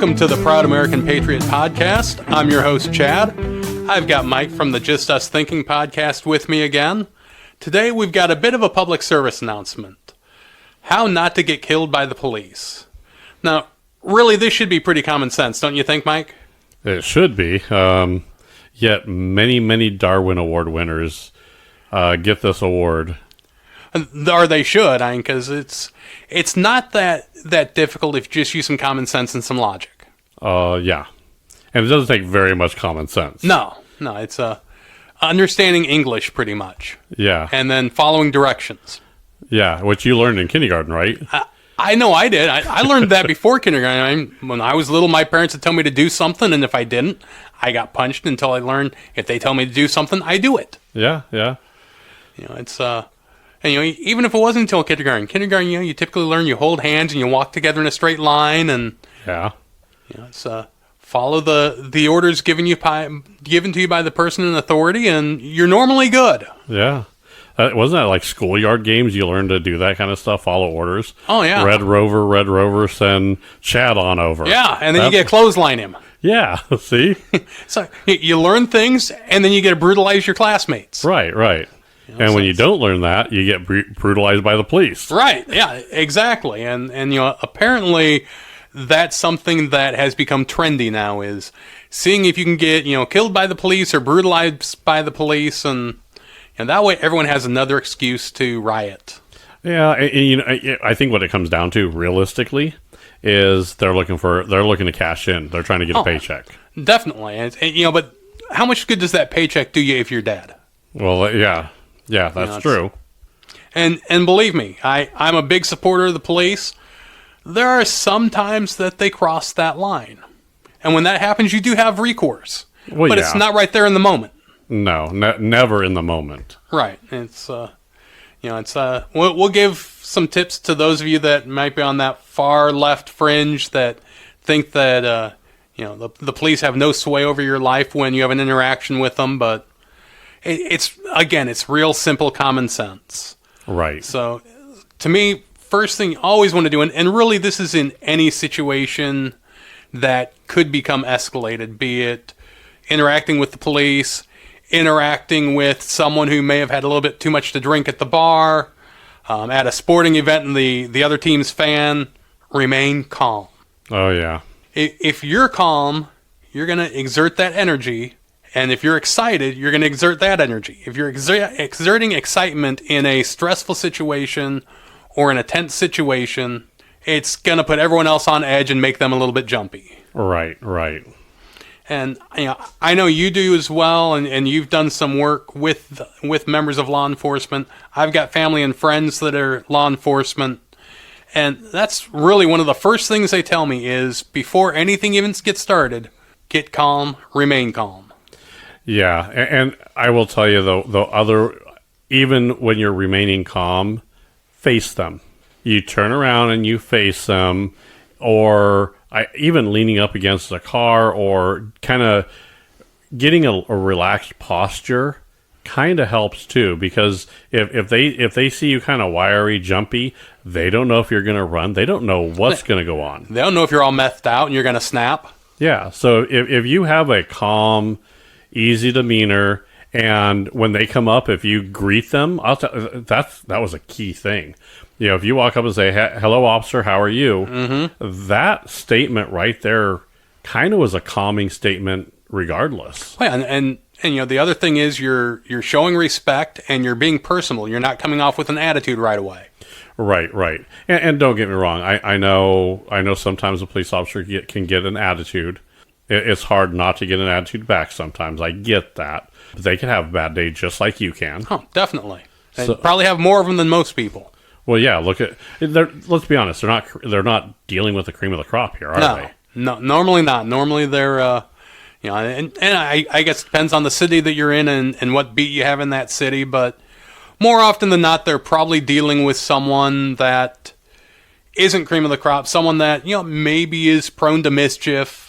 Welcome to the Proud American Patriot Podcast. I'm your host, Chad. I've got Mike from the Just Us Thinking podcast with me again. Today we've got a bit of a public service announcement. How not to get killed by the police. Now, really, this should be pretty common sense, don't you think, Mike? It should be. Yet many Darwin Award winners get this award. Or they should, because it's not that difficult if you just use some common sense and some logic. Yeah. And it doesn't take very much common sense. No, it's understanding English pretty much. Yeah. And then following directions. Yeah, which you learned in kindergarten, right? I know I did. I learned that before kindergarten. When I was little, my parents would tell me to do something, and if I didn't, I got punched until I learned if they tell me to do something, I do it. Yeah. It's and even if it wasn't until kindergarten, you typically learn you hold hands and you walk together in a straight line, and yeah, it's follow the orders given to you by the person in authority, and you're normally good. Yeah. Wasn't that like schoolyard games? You learn to do that kind of stuff, follow orders. Oh, yeah. Red Rover, send Chad on over. Yeah, and then you get clothesline him. Yeah, see? So you learn things, and then you get to brutalize your classmates. Right. And when you don't learn that, you get brutalized by the police. Right, yeah, exactly. And apparently that's something that has become trendy now, is seeing if you can get, killed by the police or brutalized by the police, and that way everyone has another excuse to riot. Yeah, and I think what it comes down to, realistically, is they're looking to cash in. They're trying to get a paycheck. Definitely. And but how much good does that paycheck do you if you're dead? Well, yeah, that's true. And believe me, I'm a big supporter of the police. There are some times that they cross that line. And when that happens, you do have recourse. Well, but it's not right there in the moment. No, never in the moment. Right. We'll give some tips to those of you that might be on that far left fringe that think that, the police have no sway over your life when you have an interaction with them. But it's real simple common sense. Right. So, to me, first thing you always want to do, and really this is in any situation that could become escalated, be it interacting with the police, interacting with someone who may have had a little bit too much to drink at the bar, at a sporting event and the other team's fan, remain calm. Oh, yeah. If you're calm, you're going to exert that energy. And if you're excited, you're going to exert that energy. If you're exerting excitement in a stressful situation or in a tense situation, it's going to put everyone else on edge and make them a little bit jumpy. Right. And I know you do as well, and you've done some work with members of law enforcement. I've got family and friends that are law enforcement. And that's really one of the first things they tell me is before anything even gets started, get calm, remain calm. Yeah, and I will tell you, though, even when you're remaining calm, face them. You turn around and you face them, or even leaning up against a car, or kind of getting a relaxed posture kind of helps too, because if they see you kind of wiry, jumpy, they don't know if you're going to run. They don't know what's going to go on. They don't know if you're all methed out and you're going to snap. Yeah, so if you have a calm, easy demeanor, and when they come up, if you greet them, that was a key thing. If you walk up and say, "Hello, officer, how are you?" Mm-hmm. That statement right there kind of was a calming statement, regardless. Well, and the other thing is you're showing respect and you're being personal. You're not coming off with an attitude right away. Right. And don't get me wrong. I know sometimes a police officer can get an attitude. It's hard not to get an attitude back sometimes. I get that. But they can have a bad day just like you can. Oh, definitely. They probably have more of them than most people. Well, yeah. Let's be honest. They're not dealing with the cream of the crop here, are they? No, normally not. Normally they're, and I guess it depends on the city that you're in and what beat you have in that city. But more often than not, they're probably dealing with someone that isn't cream of the crop, someone that maybe is prone to mischief.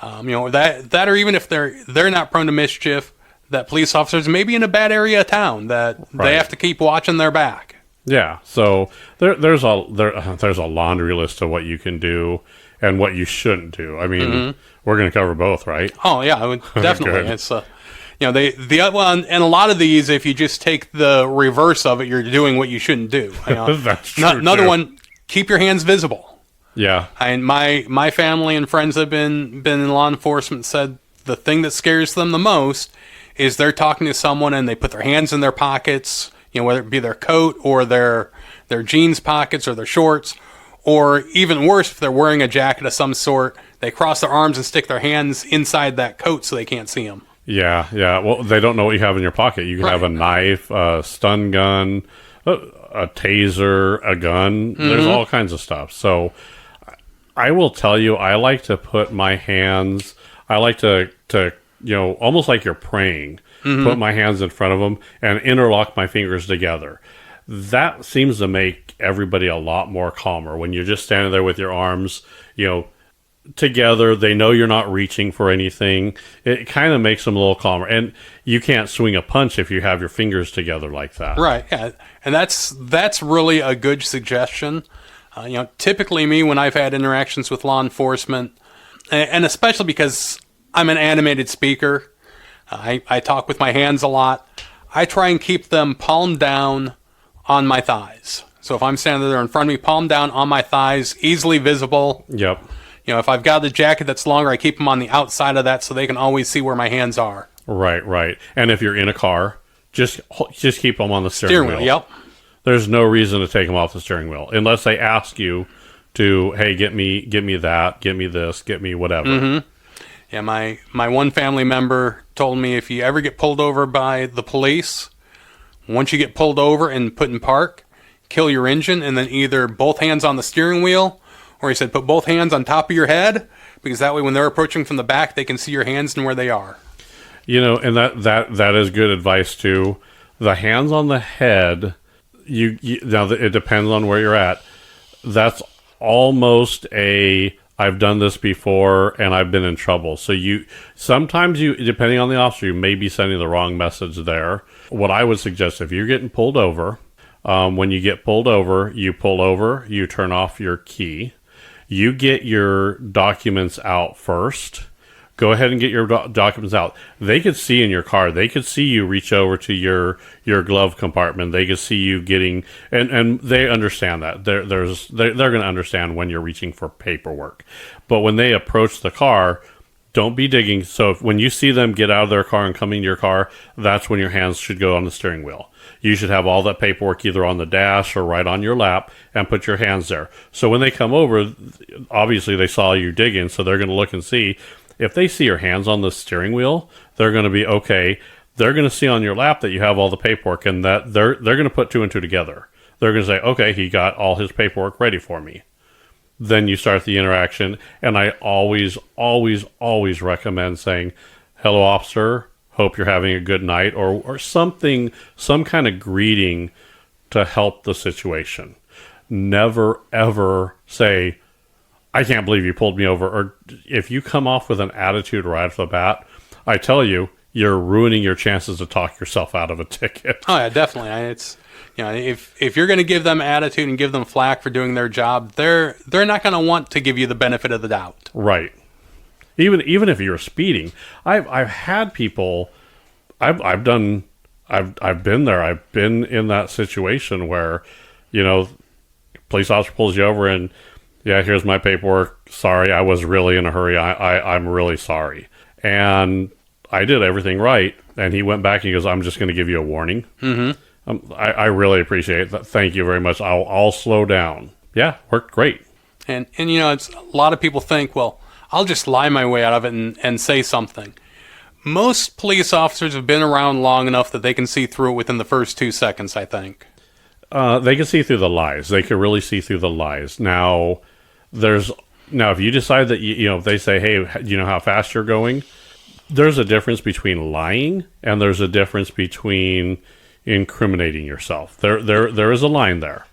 That or even if they're not prone to mischief, that police officers may be in a bad area of town that they have to keep watching their back. Yeah, so there's a laundry list of what you can do, and what you shouldn't do. I mean, we're going to cover both, right? Oh yeah, I would definitely. Good. It's the other one, and a lot of these, if you just take the reverse of it, you're doing what you shouldn't do. That's true, Another too. one, keep your hands visible. Yeah. And my family and friends that have been in law enforcement said the thing that scares them the most is they're talking to someone and they put their hands in their pockets, whether it be their coat or their jeans pockets or their shorts, or even worse, if they're wearing a jacket of some sort, they cross their arms and stick their hands inside that coat so they can't see them. Yeah, yeah. Well, they don't know what you have in your pocket. You can have a knife, a stun gun, a taser, a gun. There's all kinds of stuff. So I will tell you, I like to put my hands, I like to almost like you're praying, put my hands in front of them and interlock my fingers together. That seems to make everybody a lot more calmer when you're just standing there with your arms, together. They know you're not reaching for anything. It kind of makes them a little calmer. And you can't swing a punch if you have your fingers together like that. Right. Yeah. And that's really a good suggestion. Typically me, when I've had interactions with law enforcement, and especially because I'm an animated speaker, I talk with my hands a lot. I try and keep them palm down on my thighs. So if I'm standing there in front of me, palm down on my thighs, easily visible. Yep. If I've got a jacket that's longer, I keep them on the outside of that so they can always see where my hands are. Right. And if you're in a car, just keep them on the steering wheel. Yep. There's no reason to take them off the steering wheel unless they ask you to, hey, get me that, get me this, get me whatever. Yeah, my one family member told me if you ever get pulled over by the police, once you get pulled over and put in park, kill your engine and then either both hands on the steering wheel, or he said put both hands on top of your head, because that way when they're approaching from the back, they can see your hands and where they are. And that is good advice too. The hands on the head, now it depends on where you're at. That's almost I've done this before and I've been in trouble. So sometimes depending on the officer, you may be sending the wrong message there. What I would suggest, if you're getting pulled over, when you get pulled over, you turn off your key, you get your documents out first. Go ahead and get your documents out. They could see in your car. They could see you reach over to your glove compartment. They could see you getting, and they understand that. They're going to understand when you're reaching for paperwork. But when they approach the car, don't be digging. So when you see them get out of their car and come into your car, that's when your hands should go on the steering wheel. You should have all that paperwork either on the dash or right on your lap and put your hands there. So when they come over, obviously they saw you digging, so they're going to look and see. If they see your hands on the steering wheel, they're going to be okay. They're going to see on your lap that you have all the paperwork, and that they're going to put two and two together. They're going to say, okay, he got all his paperwork ready for me. Then you start the interaction, and I always, always, always recommend saying, hello, officer, hope you're having a good night, or something, some kind of greeting to help the situation. Never, ever say, I can't believe you pulled me over. Or if you come off with an attitude right off the bat, I tell you, you're ruining your chances to talk yourself out of a ticket. Oh yeah, definitely. It's if you're going to give them attitude and give them flack for doing their job, they're not going to want to give you the benefit of the doubt. Right. Even if you're speeding, I've had people. I've been there. I've been in that situation where, police officer pulls you over and, yeah, here's my paperwork. Sorry, I was really in a hurry. I'm really sorry. And I did everything right. And he went back and he goes, I'm just going to give you a warning. Mm-hmm. I really appreciate that. Thank you very much. I'll slow down. Yeah, worked great. And it's a lot of people think, well, I'll just lie my way out of it and say something. Most police officers have been around long enough that they can see through it within the first 2 seconds, I think. They can see through the lies. They can really see through the lies. Now, if you decide that, if they say, hey, do you know how fast you're going? There's a difference between lying and there's a difference between incriminating yourself. There is a line there.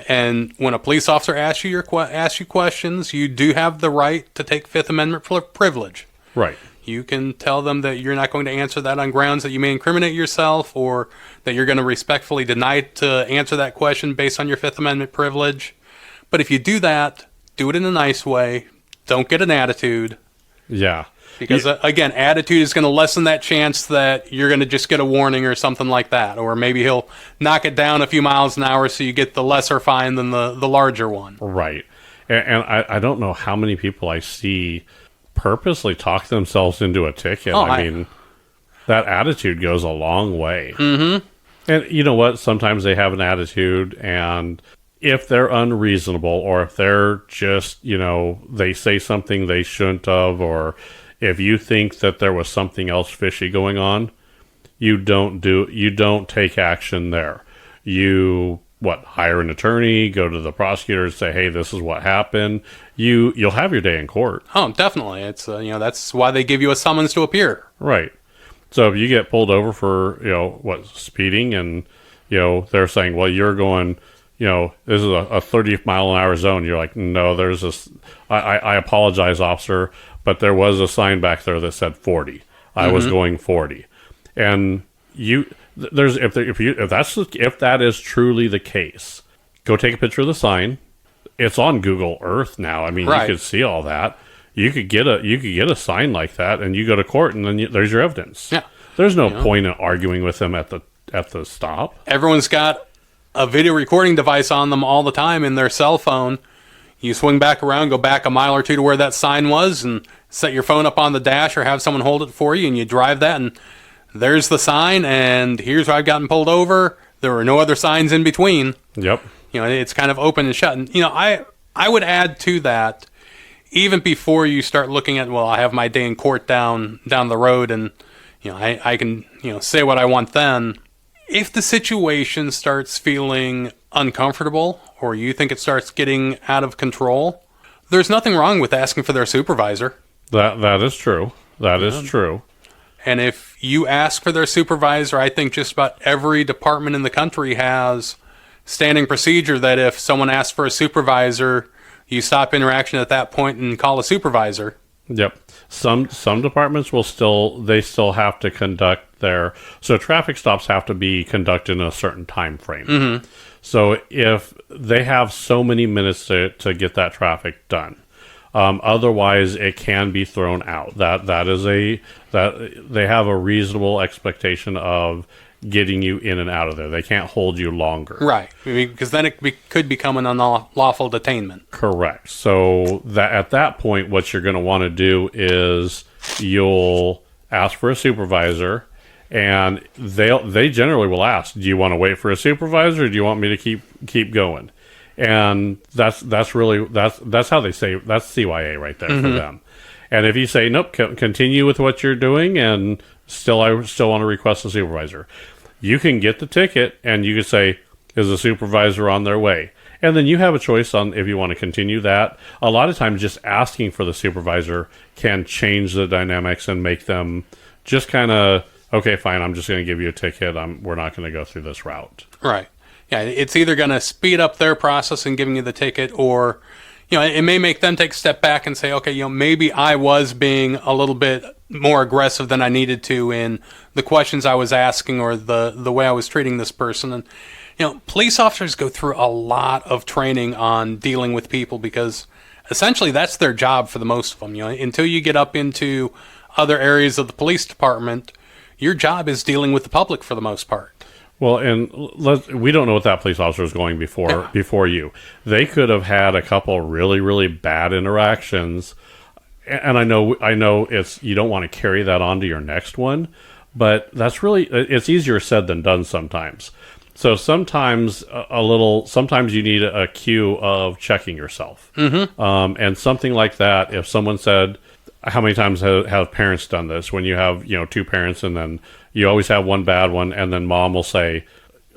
And when a police officer asks you questions, you do have the right to take Fifth Amendment privilege. Right. You can tell them that you're not going to answer that on grounds that you may incriminate yourself, or that you're going to respectfully deny to answer that question based on your Fifth Amendment privilege. But if you do that, do it in a nice way. don't get an attitude. Yeah. Because, again, attitude is going to lessen that chance that you're going to just get a warning or something like that. Or maybe he'll knock it down a few miles an hour so you get the lesser fine than the larger one. Right. And I don't know how many people I see purposely talk themselves into a ticket. I mean, that attitude goes a long way. Mm-hmm. And you know what? Sometimes they have an attitude, and if they're unreasonable, or if they're just, they say something they shouldn't have, or if you think that there was something else fishy going on, you don't take action there. You hire an attorney, go to the prosecutor and say, hey, this is what happened. You'll have your day in court. Oh, definitely. It's that's why they give you a summons to appear. Right. So if you get pulled over for, speeding, and, they're saying, well, you're going, this is a 30 mile an hour zone. You're like, no, there's this, I apologize, officer, but there was a sign back there that said 40. I was going 40. And if that is truly the case, go take a picture of the sign. It's on Google Earth now. I mean, right. You could see all that. You could get a sign like that, and you go to court, and then there's your evidence. Yeah. There's no point in arguing with them at the stop. Everyone's got a video recording device on them all the time in their cell phone. You swing back around, go back a mile or two to where that sign was, and set your phone up on the dash or have someone hold it for you, and you drive that, and there's the sign, and here's where I've gotten pulled over. There were no other signs in between. Yep. It's kind of open and shut. And, I would add to that, even before you start looking at, well, I have my day in court down the road, and, I can, say what I want then. If the situation starts feeling uncomfortable, or you think it starts getting out of control, there's nothing wrong with asking for their supervisor. That is true. That is true. And if you ask for their supervisor, I think just about every department in the country has standing procedure that if someone asks for a supervisor, you stop interaction at that point and call a supervisor. Yep. Some departments still have to conduct so traffic stops have to be conducted in a certain time frame. Mm-hmm. So if they have so many minutes to get that traffic done, otherwise it can be thrown out. That they have a reasonable expectation of getting you in and out of there. They can't hold you longer. Right. Because then it could become an unlawful detainment. Correct. So at that point, what you're going to want to do is you'll ask for a supervisor, and they generally will ask, do you want to wait for a supervisor, or do you want me to keep going? And that's how they say, that's CYA right there for them. And if you say, nope, continue with what you're doing, and I still want to request a supervisor, you can get the ticket, and you can say, is the supervisor on their way? And then you have a choice on if you want to continue that. A lot of times just asking for the supervisor can change the dynamics and make them just kind of, okay, fine, I'm just going to give you a ticket. We're not going to go through this route. Right. Yeah, it's either going to speed up their process in giving you the ticket, or it may make them take a step back and say, okay, maybe I was being a little bit more aggressive than I needed to in the questions I was asking or the way I was treating this person. And, police officers go through a lot of training on dealing with people because essentially that's their job for the most of them. Until you get up into other areas of the police department, your job is dealing with the public for the most part. Well, and we don't know what that police officer was going before you. They could have had a couple really, really bad interactions, and I know you don't want to carry that on to your next one, but it's easier said than done sometimes. So sometimes you need a cue of checking yourself, and something like that. If someone said, how many times have parents done this? When you have two parents, and then you always have one bad one, and then mom will say,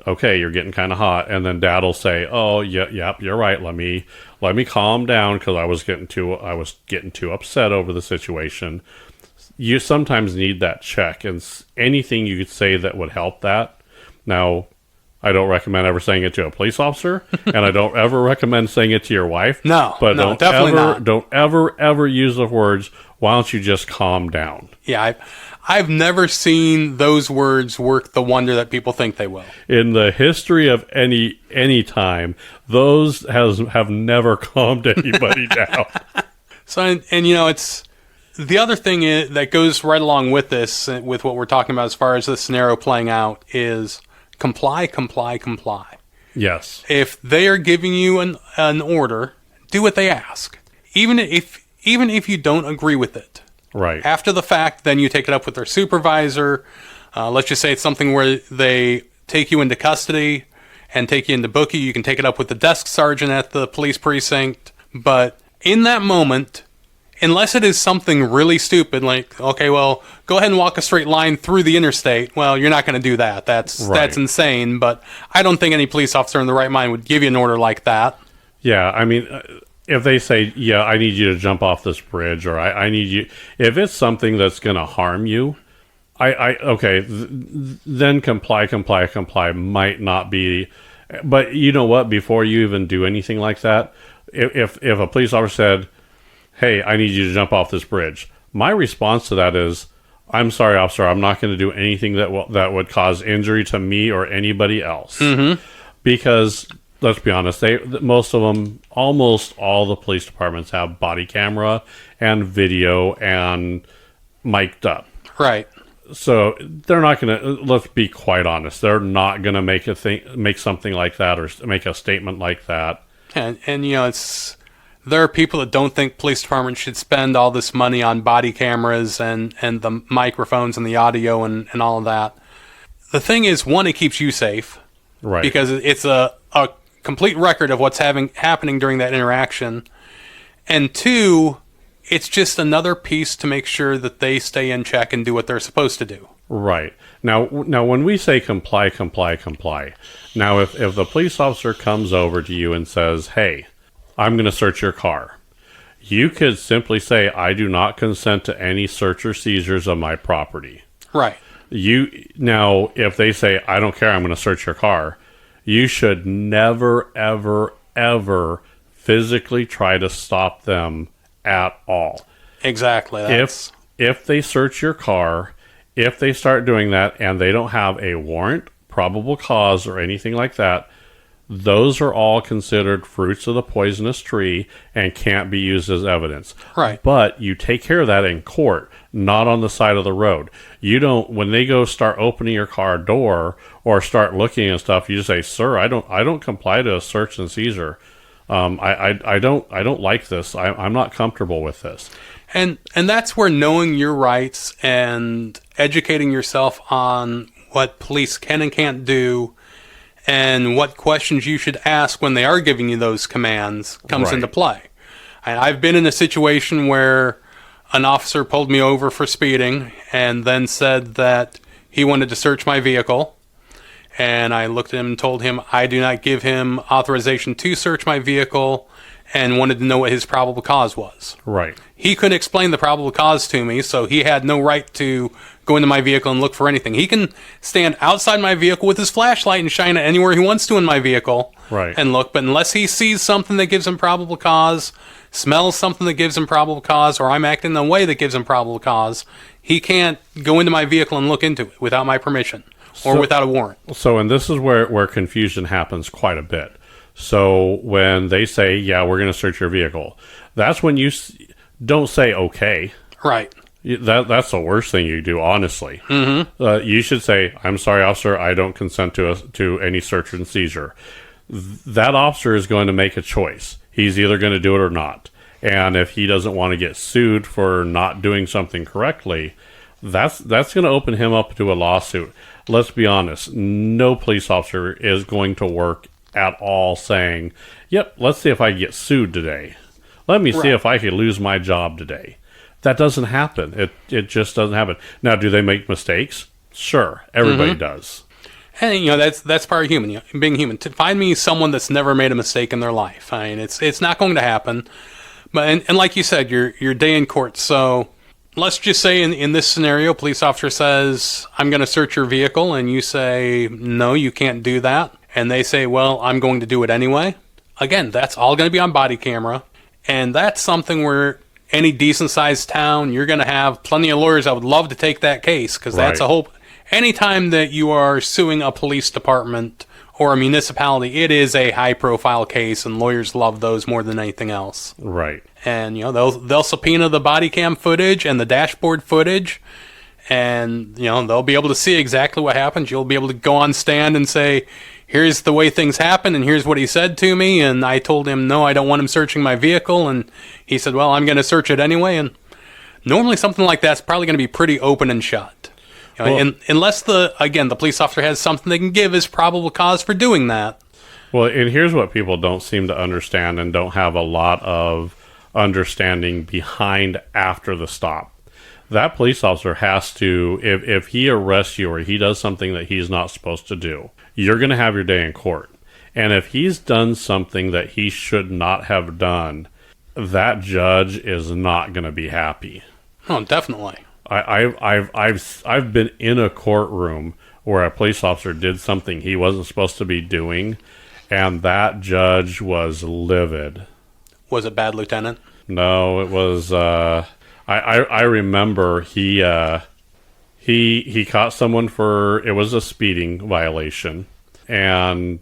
okay, you're getting kind of hot, and then dad will say, oh yeah, you're right, let me calm down because I was getting too upset over the situation. You sometimes need that check, and anything you could say that would help that. Now, I don't recommend ever saying it to a police officer, and I don't ever recommend saying it to your wife. No, definitely not. Don't ever use the words, why don't you just calm down? Yeah, I've never seen those words work the wonder that people think they will. In the history of any time, those have never calmed anybody down. So, and it's the other thing that goes right along with this, with what we're talking about as far as the scenario playing out, is comply, comply, comply. Yes. If they are giving you an order, do what they ask. Even if you don't agree with it. Right. After the fact, then you take it up with their supervisor. Let's just say it's something where they take you into custody and take you into bookie. You can take it up with the desk sergeant at the police precinct. But in that moment, unless it is something really stupid, like, okay, well, go ahead and walk a straight line through the interstate. Well, you're not going to do that. That's insane. But I don't think any police officer in the right mind would give you an order like that. Yeah, I mean, if they say, yeah, I need you to jump off this bridge, or I need you, if it's something that's going to harm you, then comply might not be. But you know what? Before you even do anything like that, if a police officer said, hey, I need you to jump off this bridge, my response to that is, I'm sorry, officer, I'm not going to do anything that would cause injury to me or anybody else. Mm-hmm. Because let's be honest, most of them, almost all the police departments have body camera and video and mic'd up. Right. So they're not going to, let's be quite honest, they're not going to make something like that or make a statement like that. And there are people that don't think police departments should spend all this money on body cameras and the microphones and the audio and all of that. The thing is, one, it keeps you safe. Right. Because it's a complete record of what's happening during that interaction. And two, it's just another piece to make sure that they stay in check and do what they're supposed to do. Right. Now when we say comply, now if the police officer comes over to you and says, hey, I'm going to search your car, you could simply say, I do not consent to any search or seizures of my property. Right. Now, if they say, I don't care, I'm going to search your car, you should never, ever, ever physically try to stop them at all. Exactly. If they search your car, if they start doing that and they don't have a warrant, probable cause, or anything like that, those are all considered fruits of the poisonous tree and can't be used as evidence. Right. But you take care of that in court, not on the side of the road. You don't, when they go start opening your car door or start looking and stuff, you just say, sir, I don't comply to a search and seizure. I don't like this. I'm not comfortable with this. And that's where knowing your rights and educating yourself on what police can and can't do and what questions you should ask when they are giving you those commands comes into play. And I've been in a situation where an officer pulled me over for speeding and then said that he wanted to search my vehicle. And I looked at him and told him I do not give him authorization to search my vehicle and wanted to know what his probable cause was. Right. He couldn't explain the probable cause to me, so he had no right to go into my vehicle and look for anything. He can stand outside my vehicle with his flashlight and shine it anywhere he wants to in my vehicle and look, but unless he sees something that gives him probable cause, smells something that gives him probable cause, or I'm acting in a way that gives him probable cause, he can't go into my vehicle and look into it without my permission or without a warrant. So, and this is where confusion happens quite a bit. So when they say, yeah, we're going to search your vehicle, that's when you don't say okay. Right. That's the worst thing you do, honestly. Mm-hmm. You should say, I'm sorry, officer, I don't consent to any search and seizure. That officer is going to make a choice. He's either going to do it or not. And if he doesn't want to get sued for not doing something correctly, that's going to open him up to a lawsuit. Let's be honest. No police officer is going to work at all saying, yep, let's see if I get sued today. Let me see if I could lose my job today. That doesn't happen. It just doesn't happen. Now, do they make mistakes? Sure. Everybody does. And, that's part of human, being human. To find me someone that's never made a mistake in their life. I mean, it's not going to happen. But, and like you said, your day in court. So let's just say in this scenario, police officer says, I'm going to search your vehicle. And you say, no, you can't do that. And they say, well, I'm going to do it anyway. Again, that's all going to be on body camera. And that's something where any decent-sized town, you're going to have plenty of lawyers that would love to take that case, because that's a hope. Anytime that you are suing a police department or a municipality, it is a high-profile case, and lawyers love those more than anything else. Right. and they'll subpoena the body cam footage and the dashboard footage, and they'll be able to see exactly what happens. You'll be able to go on stand and say, here's the way things happened, and here's what he said to me, and I told him no, I don't want him searching my vehicle, and he said, well, I'm going to search it anyway. And normally something like that's probably going to be pretty open and shut. Unless the police officer has something they can give as probable cause for doing that. Well, and here's what people don't seem to understand and don't have a lot of understanding behind after the stop. That police officer has to, if he arrests you or he does something that he's not supposed to do, you're going to have your day in court. And if he's done something that he should not have done, that judge is not going to be happy. Oh, definitely. I've been in a courtroom where a police officer did something he wasn't supposed to be doing, and that judge was livid. Was it bad, Lieutenant? No, it was. I remember he caught someone for, it was a speeding violation, and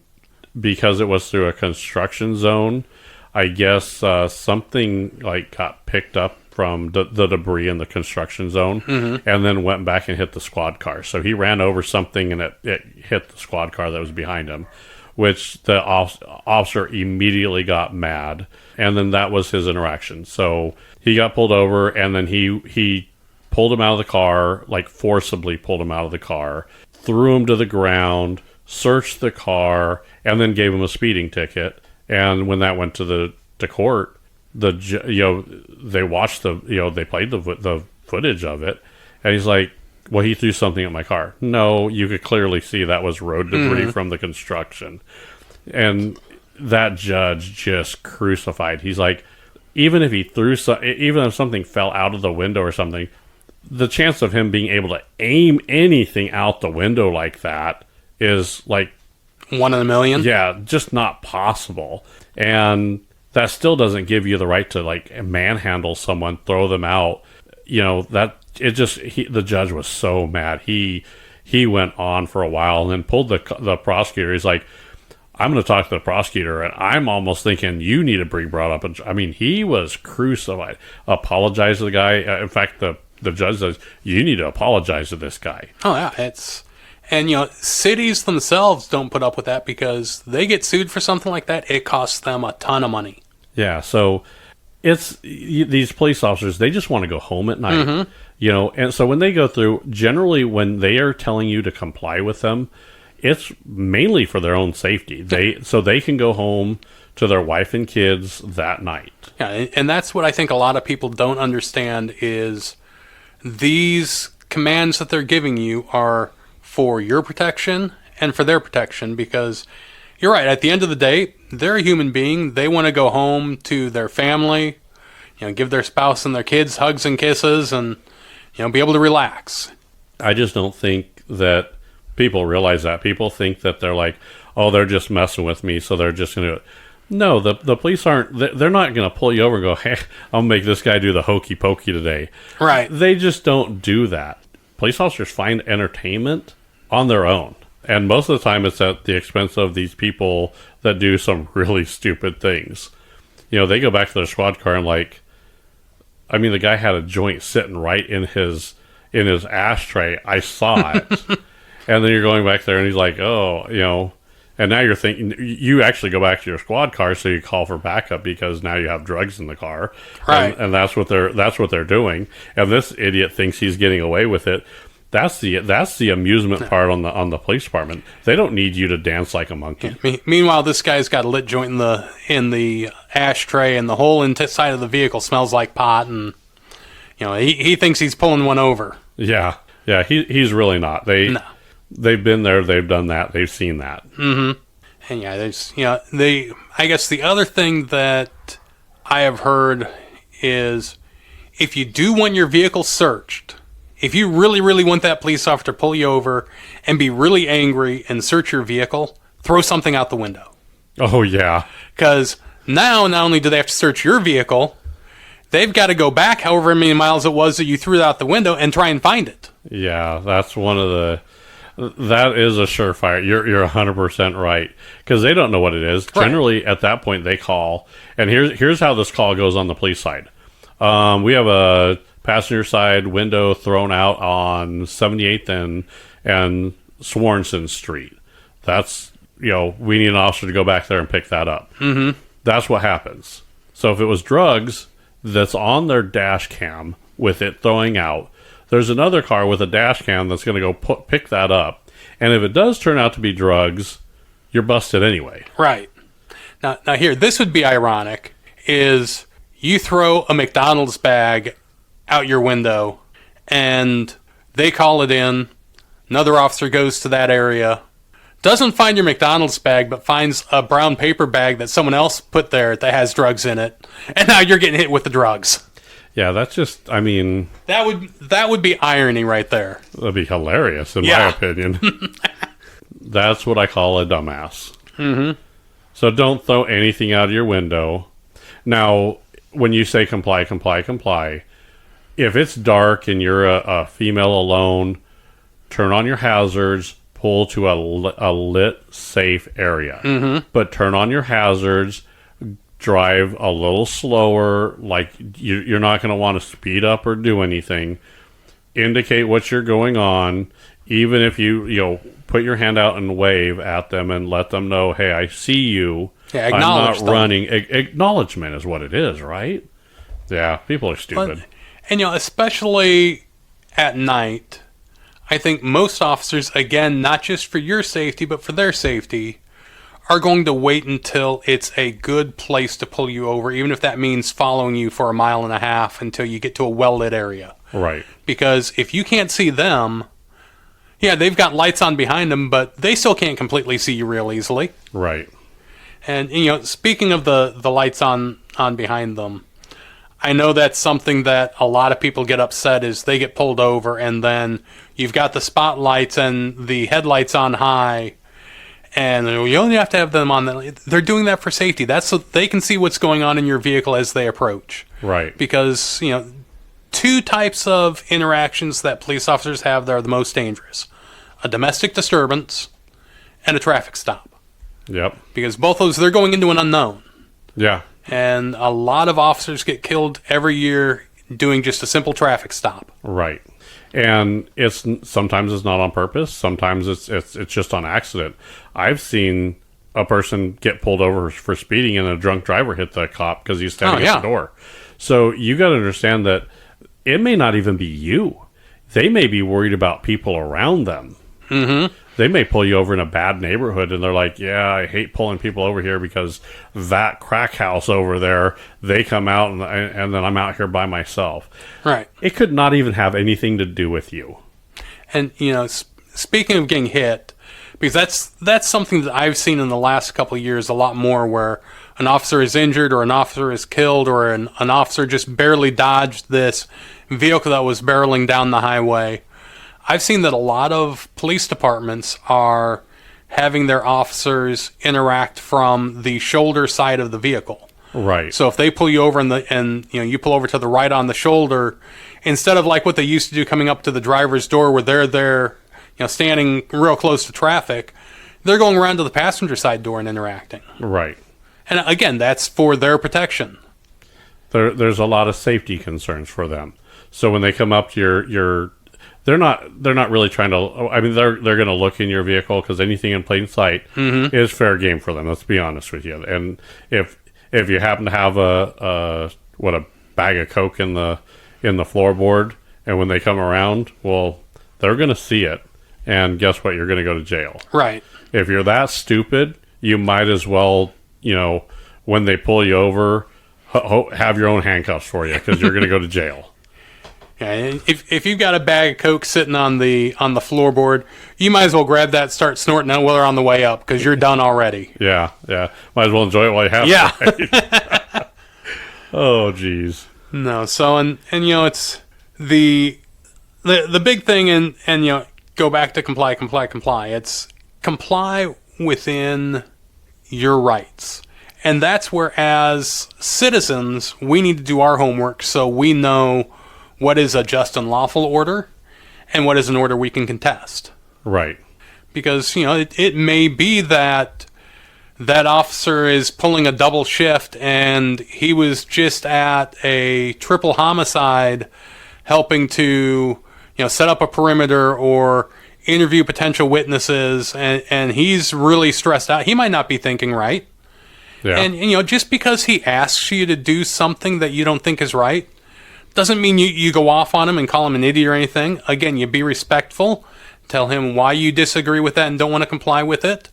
because it was through a construction zone, I guess something like got picked up from the debris in the construction zone, and then went back and hit the squad car. So he ran over something, and it hit the squad car that was behind him, which the officer immediately got mad, and then that was his interaction. So he got pulled over, and then he pulled him out of the car, like forcibly pulled him out of the car, threw him to the ground, searched the car, and then gave him a speeding ticket. And when that went to the court, they watched they played the footage of it, and he's like, well, he threw something at my car. No, you could clearly see that was road debris from the construction. And that judge just crucified. He's like, even if even if something fell out of the window or something, the chance of him being able to aim anything out the window like that is like 1 in a million. Yeah, just not possible. And that still doesn't give you the right to like manhandle someone, throw them out. The judge was so mad. He went on for a while and then pulled the prosecutor. He's like, I'm going to talk to the prosecutor, and I'm almost thinking you need to be brought up. I mean, he was crucified. Apologized to the guy. In fact, the judge says, you need to apologize to this guy. Oh, yeah. And cities themselves don't put up with that because they get sued for something like that. It costs them a ton of money. Yeah, so it's these police officers, they just want to go home at night. And so when they go through, generally when they are telling you to comply with them, it's mainly for their own safety. So they can go home to their wife and kids that night. Yeah, and that's what I think a lot of people don't understand is these commands that they're giving you are for your protection and for their protection, because you're right, at the end of the day, they're a human being. They want to go home to their family, give their spouse and their kids hugs and kisses and, be able to relax. I just don't think that people realize that. People think that they're like, oh, they're just messing with me, so they're just going to do it. No, the police aren't. They're not going to pull you over and go, hey, I'll make this guy do the hokey pokey today. Right. They just don't do that. Police officers find entertainment on their own. And most of the time it's at the expense of these people that do some really stupid things. They go back to their squad car and the guy had a joint sitting right in his ashtray. I saw it. And then you're going back there and he's like, oh, and now you're thinking, you actually go back to your squad car, so you call for backup because now you have drugs in the car. Right. And that's what they're doing. And this idiot thinks he's getting away with it. That's the amusement part on the police department. They don't need you to dance like a monkey. Yeah. Meanwhile, this guy's got a lit joint in the ashtray, and the whole inside of the vehicle smells like pot, and he thinks he's pulling one over. Yeah. He's really not. They've been there. They've done that. They've seen that. Mm-hmm. And there's I guess the other thing that I have heard is if you do want your vehicle searched. If you really, really want that police officer to pull you over and be really angry and search your vehicle, throw something out the window. Oh, yeah. Because now, not only do they have to search your vehicle, they've got to go back however many miles it was that you threw it out the window and try and find it. Yeah, that's one of the... That is a surefire. You're 100% right, because they don't know what it is. Right. Generally, at that point, they call, and here's how this call goes on the police side. We have a passenger side window thrown out on 78th and Swarnson Street. That's, we need an officer to go back there and pick that up. Mm-hmm. That's what happens. So if it was drugs that's on their dash cam with it throwing out, there's another car with a dash cam that's going to go pick that up. And if it does turn out to be drugs, you're busted anyway. Right. Now here, this would be ironic, is you throw a McDonald's bag out your window and they call it in. Another officer goes to that area, doesn't find your McDonald's bag, but finds a brown paper bag that someone else put there that has drugs in it. And now you're getting hit with the drugs. Yeah, that's just, That would be irony right there. that'd be hilarious in my opinion. That's what I call a dumbass. Mm-hmm. So don't throw anything out of your window. Now, when you say comply, if it's dark and you're a female alone, turn on your hazards, pull to a lit, safe area. Mm-hmm. But turn on your hazards, drive a little slower, like you're not going to want to speed up or do anything. Indicate what you're going on, even if you put your hand out and wave at them and let them know, hey, I see you. Yeah, I'm not them. running. Acknowledgement is what it is, right? Yeah, people are stupid. And especially at night, I think most officers, again, not just for your safety, but for their safety, are going to wait until it's a good place to pull you over, even if that means following you for 1.5 miles until you get to a well-lit area. Right. Because if you can't see them, yeah, they've got lights on behind them, but they still can't completely see you real easily. Right. And, speaking of the lights on behind them, I know that's something that a lot of people get upset is they get pulled over and then you've got the spotlights and the headlights on high and you only have to have them on. They're doing that for safety. That's so they can see what's going on in your vehicle as they approach. Right. Because, two types of interactions that police officers have that are the most dangerous. A domestic disturbance and a traffic stop. Yep. Because both those, they're going into an unknown. Yeah. And a lot of officers get killed every year doing just a simple traffic stop. Right. And sometimes it's not on purpose. Sometimes it's just on accident. I've seen a person get pulled over for speeding and a drunk driver hit the cop because he's standing at the door. So you got to understand that it may not even be you. They may be worried about people around them. Mm-hmm. They may pull you over in a bad neighborhood and they're like, yeah, I hate pulling people over here because that crack house over there, they come out and then I'm out here by myself. Right. It could not even have anything to do with you. And, speaking of getting hit, because that's something that I've seen in the last couple of years a lot more where an officer is injured or an officer is killed or an officer just barely dodged this vehicle that was barreling down the highway. I've seen that a lot of police departments are having their officers interact from the shoulder side of the vehicle. Right. So if they pull you over and you pull over to the right on the shoulder, instead of like what they used to do coming up to the driver's door where they're there, standing real close to traffic, they're going around to the passenger side door and interacting. Right. And again, that's for their protection. There's a lot of safety concerns for them. So when they come up to your they're not really trying to. I mean, they're going to look in your vehicle because anything in plain sight is fair game for them. Let's be honest with you. And if you happen to have a bag of Coke in the floorboard, and when they come around, well, they're going to see it, and guess what? You're going to go to jail. Right. If you're that stupid, you might as well, when they pull you over, have your own handcuffs for you because you're going to go to jail. Yeah, and if you've got a bag of Coke sitting on the floorboard, you might as well grab that, start snorting it while they're on the way up because you're done already. Yeah. Might as well enjoy it while you have it. Yeah. Oh, geez. No, so and it's the big thing, and go back to comply. It's comply within your rights. And that's where, as citizens, we need to do our homework so we know what is a just and lawful order and what is an order we can contest. Right. because it may be that that officer is pulling a double shift and he was just at a triple homicide helping to set up a perimeter or interview potential witnesses, and he's really stressed out. He might not be thinking right. Yeah. And just because he asks you to do something that you don't think is right doesn't mean you go off on him and call him an idiot or anything. Again, you be respectful, tell him why you disagree with that and don't want to comply with it,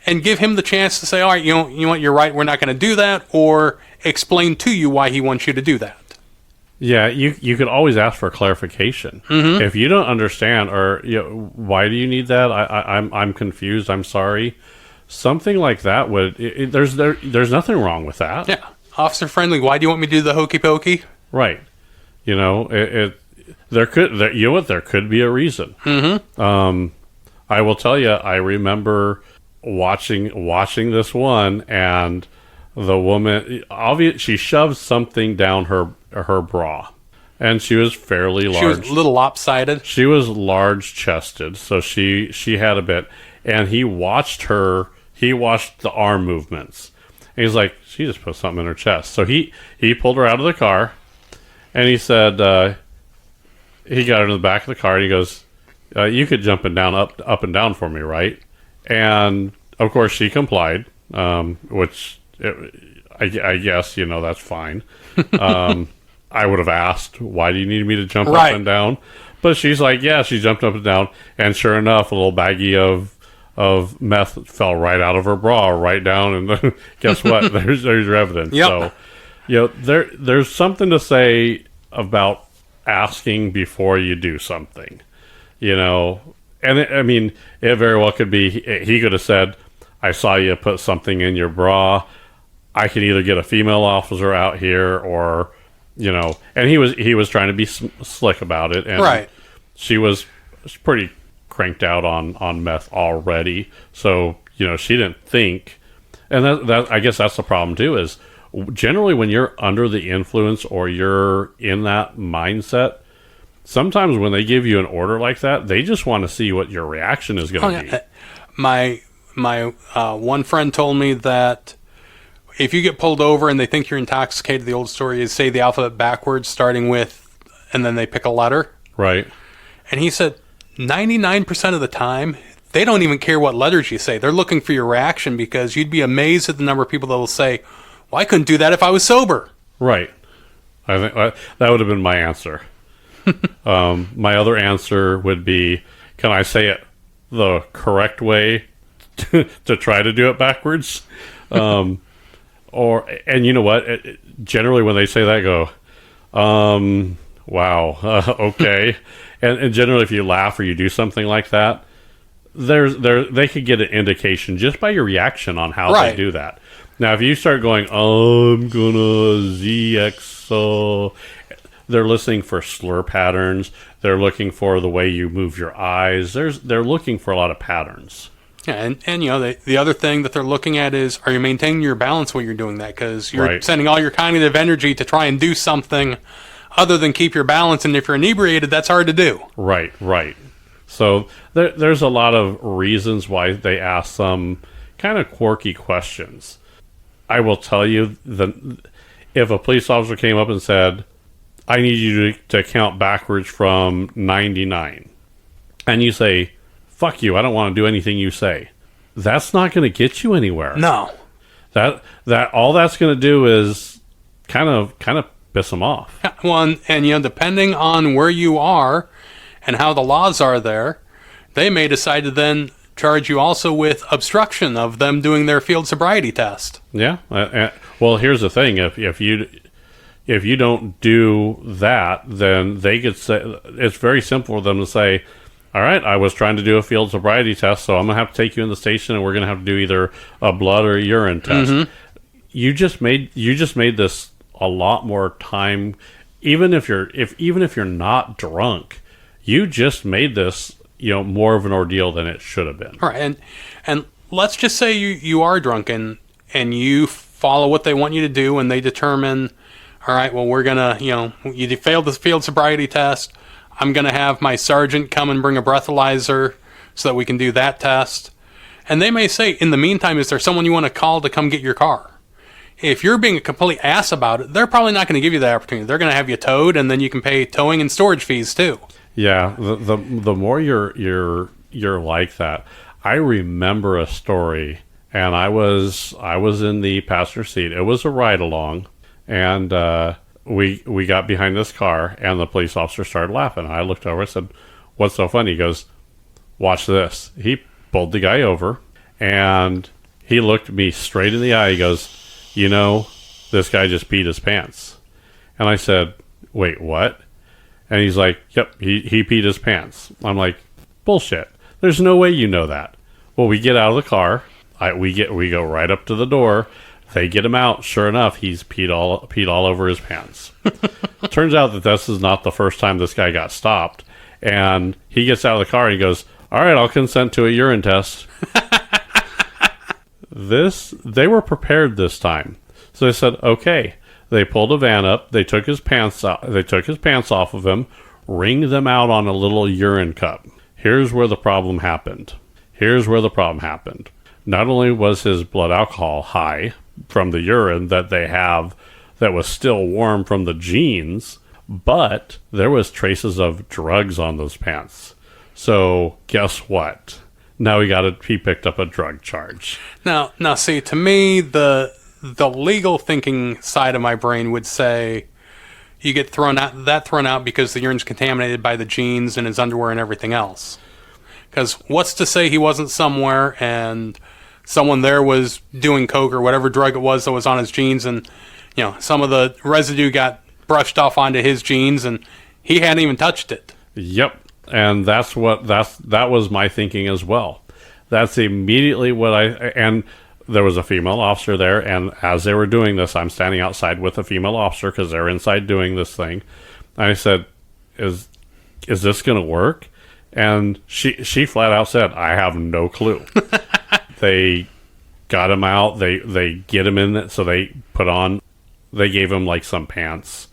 and give him the chance to say, all right, you know what, you're right, we're not going to do that, or explain to you why he wants you to do that. Yeah, you could always ask for clarification. If you don't understand, or why do you need that? I'm confused. I'm sorry. Something like that would. There's nothing wrong with that. Yeah, officer friendly. Why do you want me to do the hokey pokey? Right. There could be a reason. I will tell you. I remember watching this one, and the woman, obviously, she shoved something down her bra, and she was fairly large. She was a little lopsided. She was large chested, so she had a bit, and he watched the arm movements, and he's like, she just put something in her chest. So he pulled her out of the car, and he said, he got her in the back of the car, and he goes, you could jump up and down for me, right? And of course she complied, which I guess that's fine. I would have asked, why do you need me to jump up and down? But she's like, yeah. She jumped up and down, and sure enough, a little baggie of meth fell right out of her bra, right down, and guess what? there's your evidence. Yep. So there's something to say about asking before you do something. And it very well could be, he could have said, I saw you put something in your bra. I can either get a female officer out here, or, and he was trying to be slick about it. And she was pretty cranked out on meth already. So, she didn't think, and that I guess that's the problem too, is generally when you're under the influence or you're in that mindset, sometimes when they give you an order like that, they just want to see what your reaction is going to be. My one friend told me that if you get pulled over and they think you're intoxicated, the old story is say the alphabet backwards, starting with, and then they pick a letter. Right. And he said 99% of the time, they don't even care what letters you say. They're looking for your reaction, because you'd be amazed at the number of people that will say, well, I couldn't do that if I was sober. Right. I think that would have been my answer. My other answer would be, can I say it the correct way to try to do it backwards? And you know what? Generally, when they say that, I go, wow, okay. And generally, if you laugh or you do something like that, they could get an indication just by your reaction on how they do that. Now, if you start going, I'm gonna ZXO, they're listening for slur patterns. They're looking for the way you move your eyes. They're looking for a lot of patterns. Yeah, and the other thing that they're looking at is, are you maintaining your balance while you're doing that? Because you're sending all your cognitive energy to try and do something other than keep your balance, and if you're inebriated, that's hard to do. Right. So there's a lot of reasons why they ask some kind of quirky questions. I will tell you, if a police officer came up and said, I need you to count backwards from 99, and you say, fuck you, I don't want to do anything you say, that's not going to get you anywhere. No. That all that's going to do is kind of piss them off. Yeah, well, and depending on where you are and how the laws are there, they may decide to then charge you also with obstruction of them doing their field sobriety test. Yeah. Well, here's the thing: if you don't do that, then they could say, it's very simple for them to say, all right, I was trying to do a field sobriety test, so I'm gonna have to take you in the station, and we're gonna have to do either a blood or a urine test. Mm-hmm. You just made this a lot more time. Even if you're not drunk, you just made this more of an ordeal than it should have been. All right, and let's just say you are drunk and you follow what they want you to do, and they determine, all right, well, we're gonna you failed the field sobriety test. I'm gonna have my sergeant come and bring a breathalyzer so that we can do that test. And they may say, in the meantime, is there someone you want to call to come get your car? If you're being a complete ass about it, they're probably not going to give you that opportunity. They're going to have you towed, and then you can pay towing and storage fees too. Yeah, the more you're like that. I remember a story, and I was in the passenger seat. It was a ride along, and we got behind this car, and the police officer started laughing. I looked over. I said, "What's so funny?" He goes, "Watch this." He pulled the guy over, and he looked me straight in the eye. He goes, "You know, this guy just peed his pants." And I said, "Wait, what?" And he's like, "Yep, he peed his pants." I'm like, "Bullshit. There's no way you know that." Well, we get out of the car. We go right up to the door. They get him out. Sure enough, he's peed all over his pants. Turns out that this is not the first time this guy got stopped. And he gets out of the car and he goes, "All right, I'll consent to a urine test." They were prepared this time. So they said, okay. They pulled a van up. They took his pants out. They took his pants off of him, wringed them out on a little urine cup. Here's where the problem happened. Not only was his blood alcohol high from the urine that they have that was still warm from the jeans, but there was traces of drugs on those pants. So guess what? Now he picked up a drug charge. Now, see, to me, the legal thinking side of my brain would say you get thrown out because the urine's contaminated by the jeans and his underwear and everything else. Because what's to say he wasn't somewhere and someone there was doing coke or whatever drug it was that was on his jeans, and some of the residue got brushed off onto his jeans and he hadn't even touched it. Yep. And that was my thinking as well. That's immediately and there was a female officer there, and as they were doing this, I'm standing outside with a female officer because they're inside doing this thing. And I said, is this going to work? And she flat out said, "I have no clue." They got him out. They get him in. So they gave him like some pants.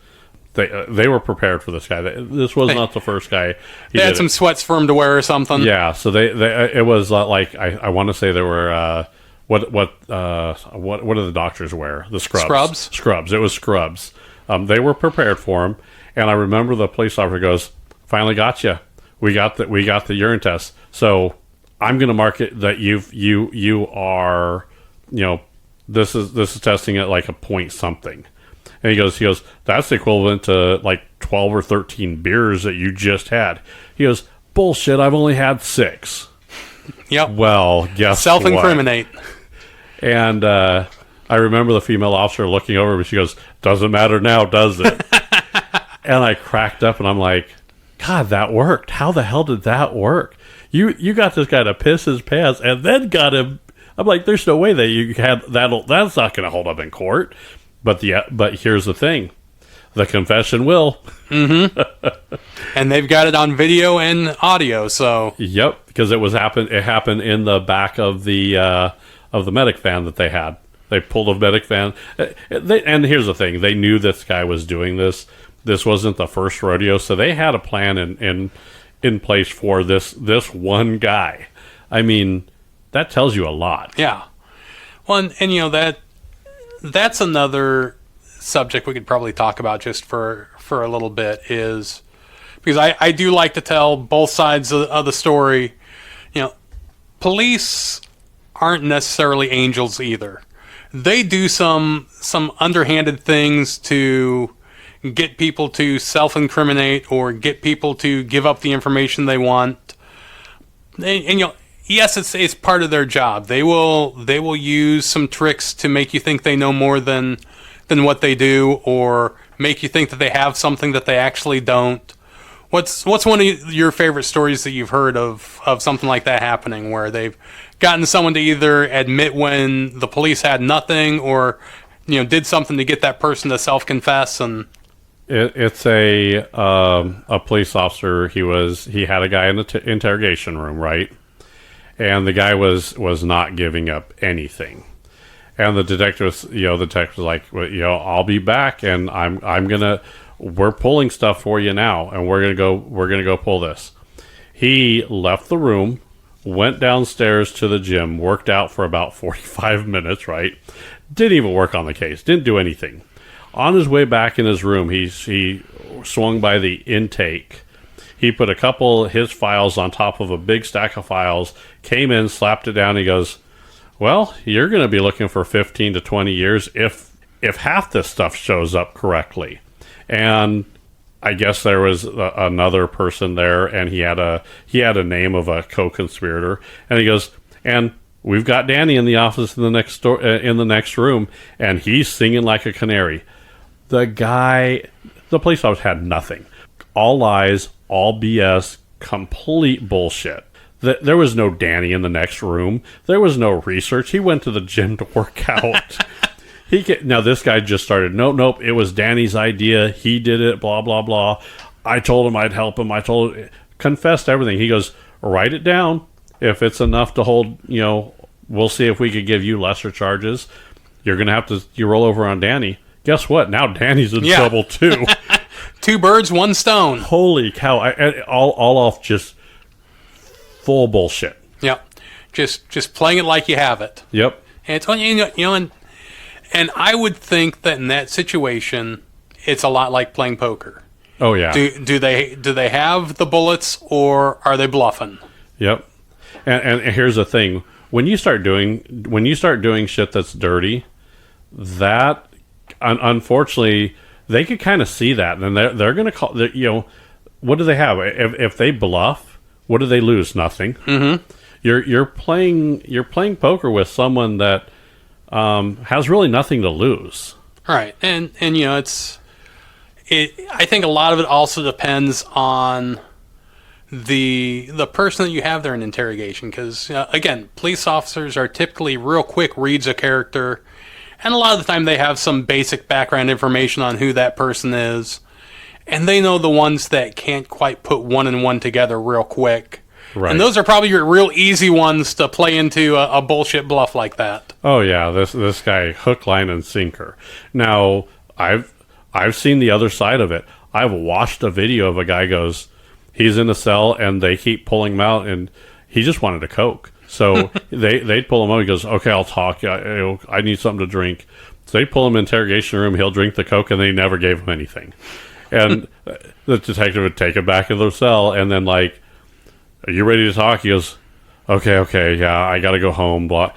They were prepared for this guy. This was not the first guy. They had some sweats for him to wear or something. Yeah. So it was like I want to say there were what do the doctors wear? The scrubs. Scrubs. It was scrubs. They were prepared for him, and I remember the police officer goes, "Finally got you. We got the urine test. So I'm going to mark it that you are, this is testing at like a point something." And he goes, "That's equivalent to like 12 or 13 beers that you just had." He goes, "Bullshit, I've only had 6. Yep. Well, guess self-incriminate. What? And I remember the female officer looking over me. She goes, "Doesn't matter now, does it?" And I cracked up and I'm like, God, that worked. How the hell did that work? You got this guy to piss his pants and then got him. I'm like, there's no way that you had that. That's not going to hold up in court. But here's the thing, the confession will. Mm-hmm. And they've got it on video and audio. So yep, because it happened in the back of the medic van that they had. They pulled a medic van. And here's the thing, they knew this guy was doing this. This wasn't the first rodeo, so they had a plan in place for this one guy. I mean, that tells you a lot. Yeah. Well, and that's another subject we could probably talk about just for a little bit, is because I do like to tell both sides of the story. Police aren't necessarily angels either. They do some underhanded things to get people to self-incriminate or get people to give up the information they want. And yes, it's part of their job. They will use some tricks to make you think they know more than what they do, or make you think that they have something that they actually don't. What's one of your favorite stories that you've heard of something like that happening, where they've gotten someone to either admit when the police had nothing, or did something to get that person to self-confess? And it's a police officer. He had a guy in the interrogation room, right? And the guy was not giving up anything. And the detective was like, well, I'll be back, and we're pulling stuff for you now, and we're gonna go pull this. He left the room, went downstairs to the gym, worked out for about 45 minutes, right? Didn't even work on the case, didn't do anything. On his way back in his room, he swung by the intake. He put a couple of his files on top of a big stack of files, came in, slapped it down. He goes, well, you're going to be looking for 15 to 20 years if half this stuff shows up correctly. And I guess there was another person there, and he had a name of a co-conspirator. And he goes, and we've got Danny in the office in the next room, and he's singing like a canary. The police officer had nothing. All lies, all BS, complete bullshit. There was no Danny in the next room. There was no research. He went to the gym to work out. Now this guy just started. Nope. It was Danny's idea. He did it. Blah blah blah. I told him I'd help him. Confessed everything. He goes, write it down. If it's enough to hold, we'll see if we could give you lesser charges. You're gonna have to. You roll over on Danny. Guess what? Now Danny's in trouble too. 2 birds, 1 stone. Holy cow! All off just full bullshit. Yep. Just playing it like you have it. Yep. And and I would think that in that situation, it's a lot like playing poker. Oh yeah. Do they have the bullets, or are they bluffing? Yep. And here's the thing: when you start doing shit that's dirty, that unfortunately they could kind of see that, and they're going to call. What do they have? If they bluff, what do they lose? Nothing. Mm-hmm. You're playing poker with someone that has really nothing to lose. Right, and I think a lot of it also depends on the person that you have there in interrogation, because again, police officers are typically real quick reads a character, and a lot of the time they have some basic background information on who that person is, and they know the ones that can't quite put one and one together real quick. Right. And those are probably your real easy ones to play into a bullshit bluff like that. Oh yeah, this guy, hook, line, and sinker. Now I've seen the other side of it. I've watched a video of a guy goes, he's in a cell and they keep pulling him out, and he just wanted a Coke. So they'd pull him out. He goes, okay, I'll talk. I need something to drink. So they pull him in the interrogation room. He'll drink the Coke, and they never gave him anything. And the detective would take him back to the cell, and then like, are you ready to talk? He goes, okay, yeah, I got to go home. Blah.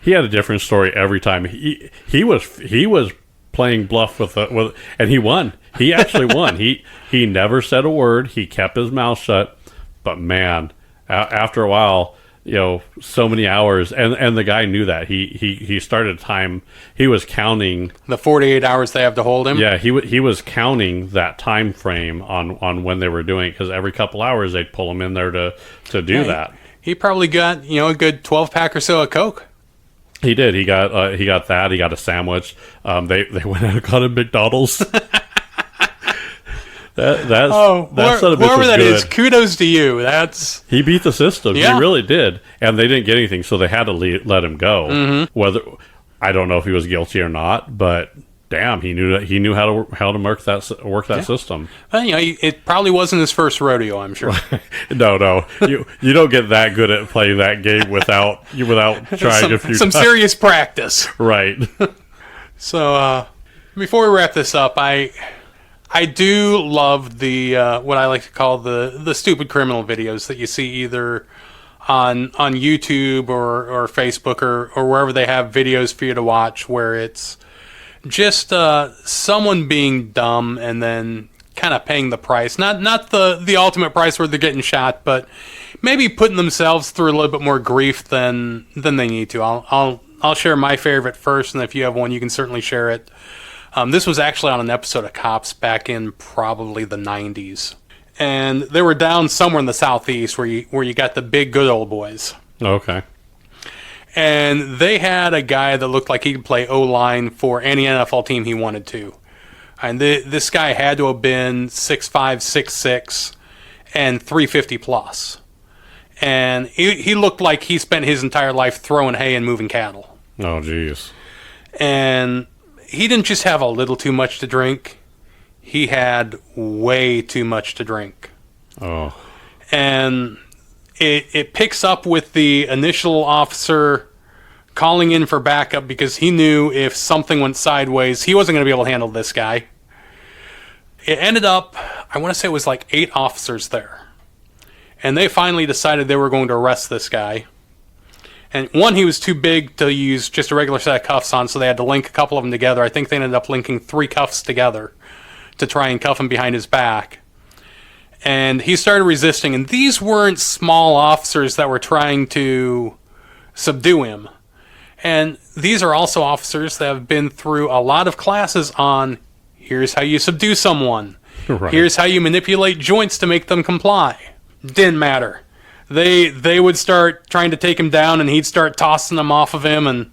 He had a different story every time. He was playing bluff with and he won. He actually won. He never said a word. He kept his mouth shut. But man, after a while, so many hours, and the guy knew that. He started time. He was counting the 48 hours they have to hold him. Yeah, he was counting that time frame on when they were doing it, because every couple hours they'd pull him in there to do that. He probably got a good 12-pack or so of Coke. He did. He got that. He got a sandwich. They went out and got him McDonald's. Whoever that is, kudos to you. He beat the system. Yeah. He really did, and they didn't get anything, so they had to let him go. Mm-hmm. Whether I don't know if he was guilty or not, but damn, he knew how to work that system. Well, it probably wasn't his first rodeo, I'm sure. No, you don't get that good at playing that game without trying a few some times. Serious practice, right? So before we wrap this up, I do love the what I like to call the stupid criminal videos that you see either on YouTube or Facebook or wherever they have videos for you to watch, where it's just someone being dumb and then kind of paying the price. Not the ultimate price where they're getting shot, but maybe putting themselves through a little bit more grief than they need to. I'll share my favorite first, and if you have one, you can certainly share it. This was actually on an episode of Cops back in probably the 90s. And they were down somewhere in the southeast where you got the big good old boys. Okay. And they had a guy that looked like he could play O-line for any NFL team he wanted to. And this guy had to have been 6'5", 6'6", and 350 plus. And he looked like he spent his entire life throwing hay and moving cattle. Oh, jeez. And he didn't just have a little too much to drink. He had way too much to drink. Oh. And it picks up with the initial officer calling in for backup because he knew if something went sideways, he wasn't going to be able to handle this guy. It ended up, I want to say it was like 8 officers there. And they finally decided they were going to arrest this guy. And one, he was too big to use just a regular set of cuffs on, so they had to link a couple of them together. I think they ended up linking 3 cuffs together to try and cuff him behind his back. And he started resisting, and these weren't small officers that were trying to subdue him. And these are also officers that have been through a lot of classes on here's how you subdue someone. Right. Here's how you manipulate joints to make them comply. Didn't matter. They would start trying to take him down, and he'd start tossing them off of him. And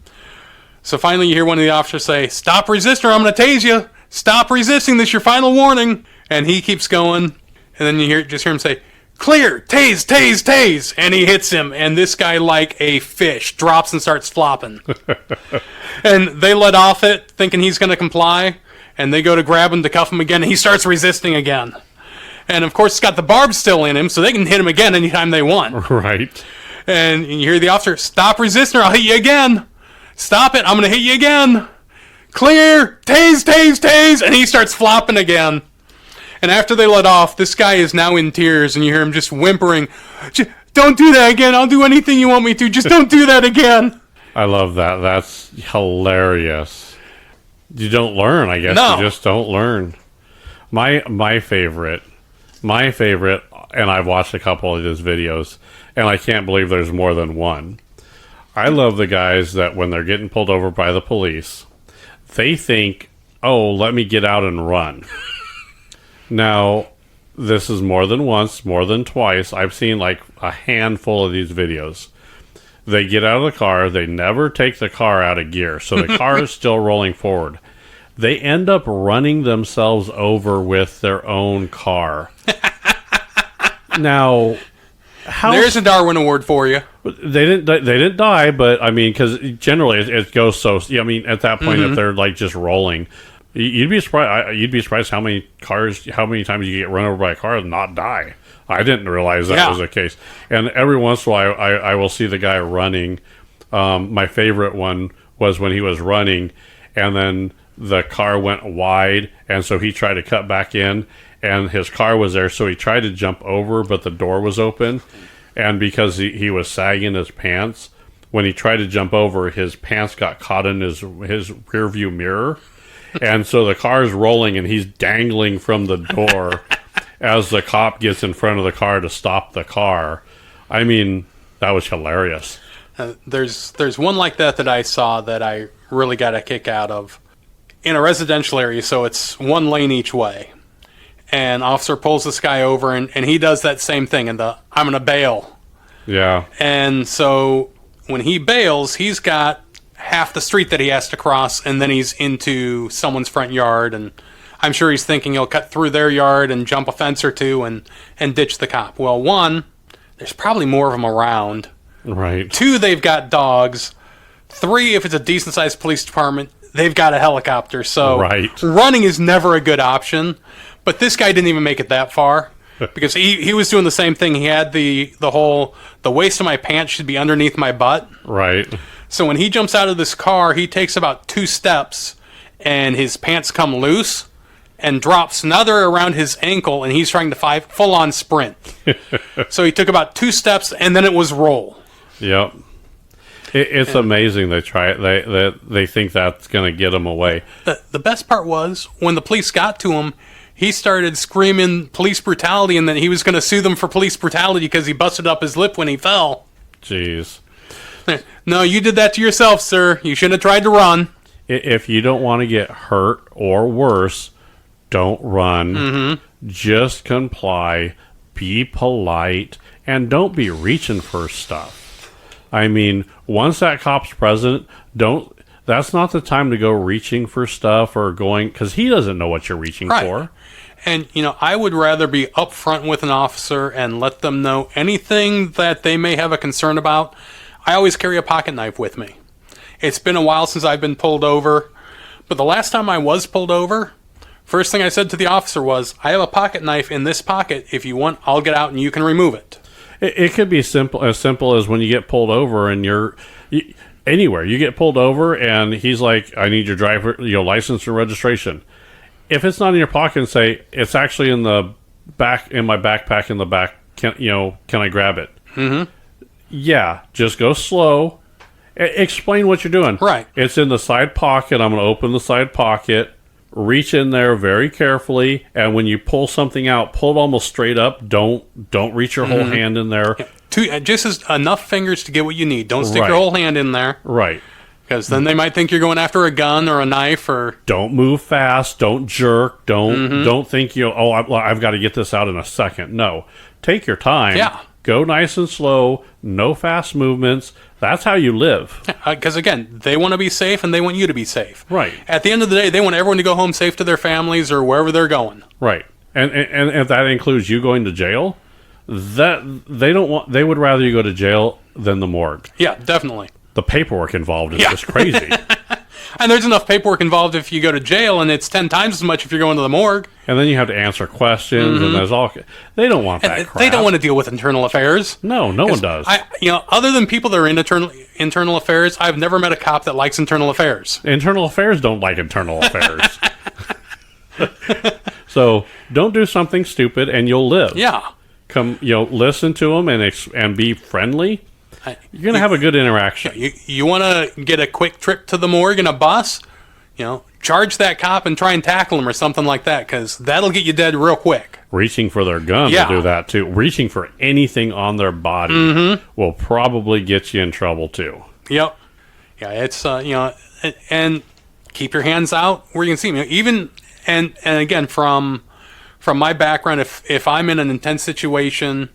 so finally you hear one of the officers say, "Stop resisting or I'm going to tase you. Stop resisting. This is your final warning." And he keeps going. And then you just hear him say, "Clear, tase, tase, tase." And he hits him. And this guy, like a fish, drops and starts flopping. And they let off it, thinking he's going to comply. And they go to grab him to cuff him again. And he starts resisting again. And, of course, it's got the barbs still in him, so they can hit him again anytime they want. Right. And you hear the officer, "Stop resisting or I'll hit you again. Stop it, I'm going to hit you again. Clear, tase, tase, tase." And he starts flopping again. And after they let off, this guy is now in tears, and you hear him just whimpering, "Don't do that again. I'll do anything you want me to. Just don't do that again." I love that. That's hilarious. You don't learn, I guess. No. You just don't learn. My favorite, and I've watched a couple of his videos, and I can't believe there's more than one. I love the guys that when they're getting pulled over by the police, they think, "Oh, let me get out and run." Now, this is more than once, more than twice. I've seen like a handful of these videos. They get out of the car. They never take the car out of gear. So the car is still rolling forward. They end up running themselves over with their own car. Now, how... There's a Darwin Award for you. They didn't die, but I mean, because generally it goes so... I mean, at that point, if they're like just rolling... You'd be surprised how many times you get run over by a car and not die. I didn't realize that was the case. And every once in a while, I will see the guy running. My favorite one was when he was running, and then the car went wide, and so he tried to cut back in, and his car was there, so he tried to jump over, but the door was open. And because he was sagging his pants, when he tried to jump over, his pants got caught in his rear view mirror. And so the car's rolling, and he's dangling from the door as the cop gets in front of the car to stop the car. I mean, that was hilarious. There's one like that I saw that I really got a kick out of. In a residential area, so it's one lane each way. And officer pulls this guy over, and he does that same thing, and "I'm going to bail." Yeah. And so when he bails, he's got half the street that he has to cross, and then he's into someone's front yard, and I'm sure he's thinking he'll cut through their yard and jump a fence or two and ditch the cop. Well, one, there's probably more of them around. Right. 2, they've got dogs. 3, if it's a decent-sized police department, they've got a helicopter. So running is never a good option. But this guy didn't even make it that far because he was doing the same thing. He had the waist of my pants should be underneath my butt. Right. So when he jumps out of this car, he takes about 2 steps, and his pants come loose and drops another around his ankle, and he's trying to full-on sprint. So he took about 2 steps, and then it was roll. Yep. It's amazing they try it. They think that's going to get him away. The best part was when the police got to him, he started screaming police brutality, and then he was going to sue them for police brutality because he busted up his lip when he fell. Jeez. No, you did that to yourself, sir. You shouldn't have tried to run. If you don't want to get hurt or worse, don't run. Just comply, be polite, and don't be reaching for stuff. I mean, once that cop's present, that's not the time to go reaching for stuff or going, because he doesn't know what you're reaching for. And, I would rather be upfront with an officer and let them know anything that they may have a concern about. I always carry a pocket knife with me. It's been a while since I've been pulled over, but the last time I was pulled over, first thing I said to the officer was, "I have a pocket knife in this pocket. If you want, I'll get out and you can remove it." It could be simple as when you get pulled over and anywhere you get pulled over and he's like, I need your license and registration. If it's not in your pocket, and say it's actually in the back, in my backpack in the back, can I grab it? Mm-hmm. Yeah, just go slow. Explain what you're doing. Right. It's in the side pocket. I'm going to open the side pocket, reach in there very carefully, and when you pull something out, pull it almost straight up. Don't reach your whole hand in there. Yeah. Just enough fingers to get what you need. Don't stick Right. your whole hand in there. Right. Because then they might think you're going after a gun or a knife or... Don't move fast. Don't jerk. Don't think I've got to get this out in a second. No. Take your time. Yeah. Go nice and slow. No fast movements. That's how you live. Because, again, they want to be safe and they want you to be safe. Right. At the end of the day, they want everyone to go home safe to their families or wherever they're going. Right. And if that includes you going to jail, they would rather you go to jail than the morgue. Yeah, definitely. The paperwork involved is just crazy. And there's enough paperwork involved if you go to jail, and it's 10 times as much if you're going to the morgue. And then you have to answer questions, and there's all... They don't want that crap. They don't want to deal with internal affairs. No one does. Other than people that are in internal affairs, I've never met a cop that likes internal affairs. Internal affairs don't like internal affairs. So don't do something stupid, and you'll live. Yeah. Come, listen to them and be friendly. You're going to have a good interaction. You want to get a quick trip to the morgue in a bus? Charge that cop and try and tackle him or something like that, because that'll get you dead real quick. Reaching for their gun will do that too. Reaching for anything on their body will probably get you in trouble too. Yep. Yeah, it's and keep your hands out where you can see them. Even and again, from my background, if I'm in an intense situation,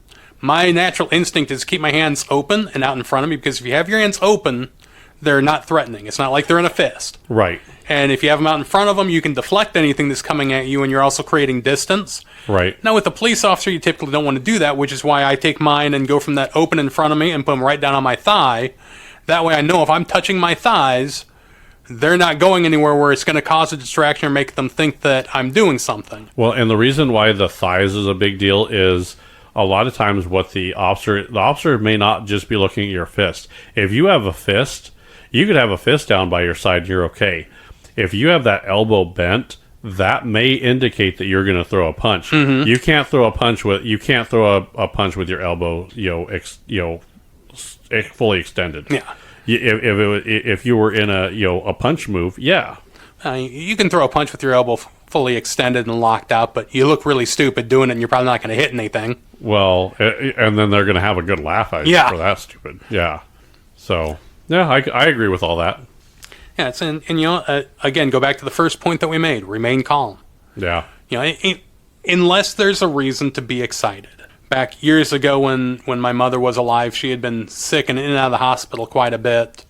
my natural instinct is to keep my hands open and out in front of me, because if you have your hands open, they're not threatening. It's not like they're in a fist. Right. And if you have them out in front of them, you can deflect anything that's coming at you, and you're also creating distance. Right. Now, with a police officer, you typically don't want to do that, which is why I take mine and go from that open in front of me and put them right down on my thigh. That way I know if I'm touching my thighs, they're not going anywhere where it's going to cause a distraction or make them think that I'm doing something. Well, and the reason why the thighs is a big deal is a lot of times what the officer may not just be looking at your fist. If you have a fist, you could have a fist down by your side and you're okay. If you have that elbow bent, that may indicate that you're going to throw a punch. Mm-hmm. You can't throw a punch with your elbow, fully extended. Yeah. If you were in a punch move, yeah. You can throw a punch with your elbow fully extended and locked out, but you look really stupid doing it, and you're probably not going to hit anything. Well, and then they're going to have a good laugh at you for that stupid. Yeah. So, yeah, I agree with all that. Yeah, again, go back to the first point that we made. Remain calm. Yeah. Unless there's a reason to be excited. Back years ago when my mother was alive, she had been sick and in and out of the hospital quite a bit.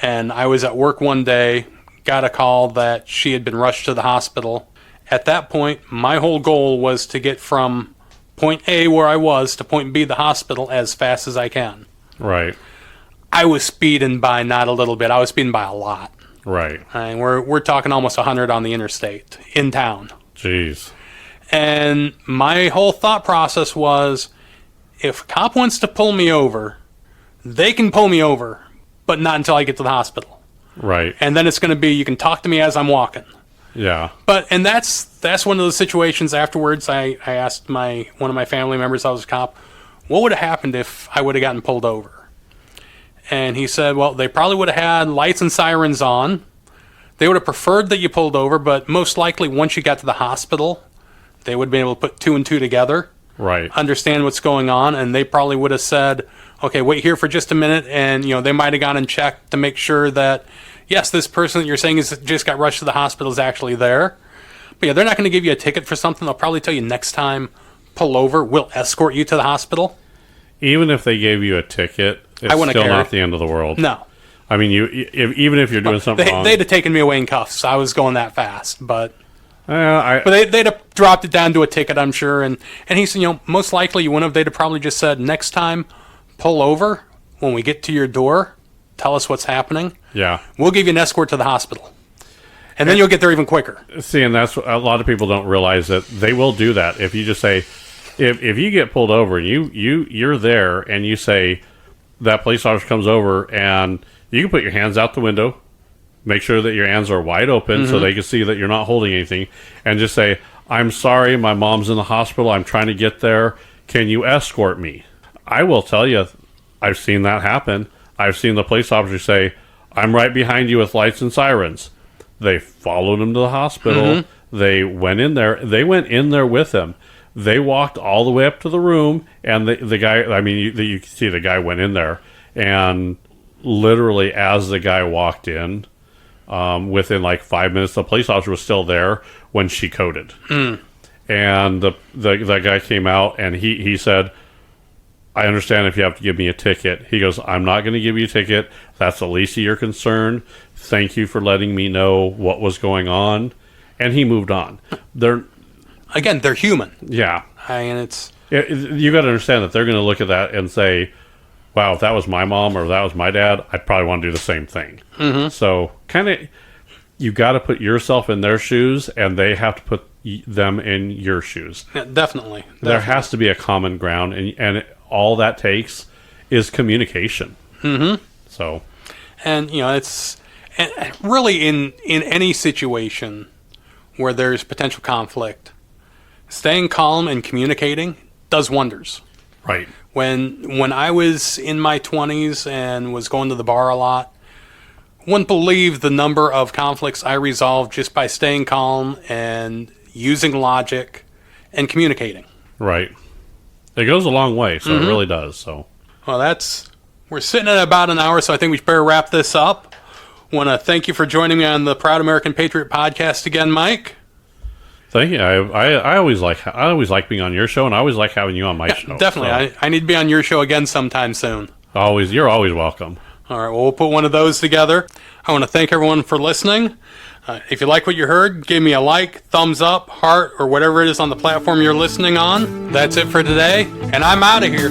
And I was at work one day, got a call that she had been rushed to the hospital. At that point, my whole goal was to get from point A, where I was, to point B, the hospital, as fast as I can. Right. I was speeding by not a little bit. I was speeding by a lot. Right. And we're talking almost 100 on the interstate in town. Jeez. And my whole thought process was, if a cop wants to pull me over, they can pull me over, but not until I get to the hospital. Right. And then it's going to be, you can talk to me as I'm walking. Yeah. And that's one of the situations afterwards. I asked one of my family members, I was a cop, what would have happened if I would have gotten pulled over? And he said, well, they probably would have had lights and sirens on. They would have preferred that you pulled over, but most likely once you got to the hospital, they would have been able to put two and two together. Right. Understand what's going on, and they probably would have said, okay, wait here for just a minute, and they might have gone and checked to make sure that, yes, this person that you're saying just got rushed to the hospital is actually there. But yeah, they're not going to give you a ticket for something. They'll probably tell you next time, pull over, we'll escort you to the hospital. Even if they gave you a ticket, it's still not the end of the world. No. I mean, even if you're doing something wrong. They'd have taken me away in cuffs. I was going that fast, but they'd have dropped it down to a ticket, I'm sure. And he said, most likely you wouldn't have. They'd have probably just said, next time, pull over. When we get to your door, tell us what's happening. Yeah. We'll give you an escort to the hospital. And then you'll get there even quicker. See, and that's a lot of people don't realize that they will do that. If you just say, if you get pulled over and you're there and you say that police officer comes over and you can put your hands out the window, make sure that your hands are wide open so they can see that you're not holding anything, and just say, "I'm sorry, my mom's in the hospital. I'm trying to get there. Can you escort me?" I will tell you, I've seen that happen. I've seen the police officer say, "I'm right behind you with lights and sirens." They followed him to the hospital. They went in there. They went in there with him. They walked all the way up to the room, and the guy, I mean, you can see the guy went in there, and literally as the guy walked in, within like 5 minutes, the police officer was still there when she coded. And the guy came out, and he said, "I understand if you have to give me a ticket." He goes, "I'm not going to give you a ticket. That's the least of your concern. Thank you for letting me know what was going on." And he moved on. They're human. Yeah. It's You got to understand that they're going to look at that and say, "Wow, if that was my mom or that was my dad, I'd probably want to do the same thing." So kind of, you got to put yourself in their shoes, and they have to put them in your shoes. yeah, definitely. There has to be a common ground, and all that takes is communication. So, And it's and really in any situation where there's potential conflict, staying calm and communicating does wonders. right. When I was in my 20s and was going to the bar a lot, wouldn't believe the number of conflicts I resolved just by staying calm and using logic and communicating. Right. It goes a long way, so it really does. So, Well, we're sitting at about an hour, so I think we should better wrap this up. Want to thank you for joining me on the Proud American Patriot podcast again, Mike. thank you. I always like being on your show, and I always like having you on my show. Definitely. So, I need to be on your show again sometime soon. you're always welcome. All right, well, we'll put one of those together. I want to thank everyone for listening. If you like what you heard, give me a like, thumbs up, heart, or whatever it is on the platform you're listening on. That's it for today, and I'm out of here.